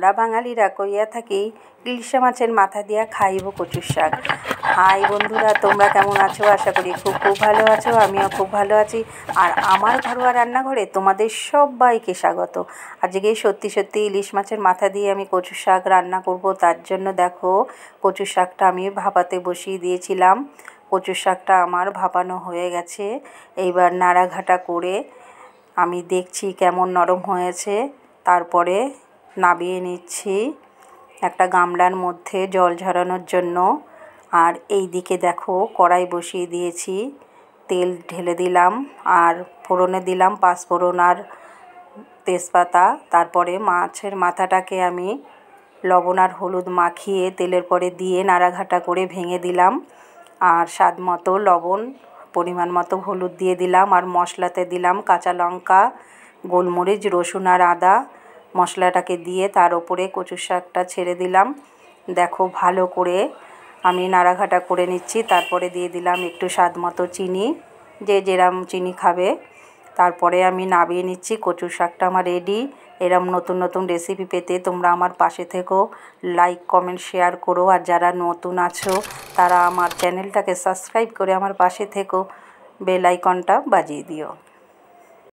আমরা বাঙালিরা কইয়া থাকি ইলিশা মাছের মাথা দিয়া খাইব কচুর শাক। হাই বন্ধুরা, তোমরা কেমন আছো? আশা করি খুব ভালো আছো। আমিও খুব ভালো আছি। আর আমার ঘরোয়া রান্নাঘরে তোমাদের সবাইকে স্বাগত। আজকে সত্যি ইলিশ মাছের মাথা দিয়ে আমি কচুর শাক রান্না করব। তার জন্য দেখো, কচুর শাকটা আমি ভাপাতে বসিয়ে দিয়েছিলাম। কচুর শাকটা আমার ভাপানো হয়ে গেছে। এইবার নাড়াঘাটা করে আমি দেখছি কেমন নরম হয়েছে। তারপরে নামিয়ে নিচ্ছি একটা গামলার মধ্যে জল ঝরানোর জন্য। আর এই দিকে দেখো, কড়াই বসিয়ে দিয়েছি, তেল ঢেলে দিলাম আর ফোড়নে দিলাম পাঁচফোড়ন আর তেজপাতা। তারপরে মাছের মাথাটাকে আমি লবণ আর হলুদ মাখিয়ে তেলের পরে দিয়ে নাড়াঘাটা করে ভেঙে দিলাম। আর স্বাদ মতো লবণ, পরিমাণ মতো হলুদ দিয়ে দিলাম। আর মশলাতে দিলাম কাঁচা লঙ্কা, গোলমরিচ, রসুন আর আদা। মশলাটাকে দিয়ে তার ওপরে কচুর শাকটা ছেড়ে দিলাম। দেখো, ভালো করে আমি নাড়াঘাটা করে নিচ্ছি। তারপরে দিয়ে দিলাম একটু স্বাদ মতো চিনি, যে যেরম চিনি খাবে। তারপরে আমি নামিয়ে নিচ্ছি। কচুর শাকটা আমার রেডি। এরম নতুন রেসিপি পেতে তোমরা আমার পাশে থেকো, লাইক কমেন্ট শেয়ার করো। আর যারা নতুন আছো তারা আমার চ্যানেলটাকে সাবস্ক্রাইব করে আমার পাশে থেকো, বেল আইকনটা বাজিয়ে দিও।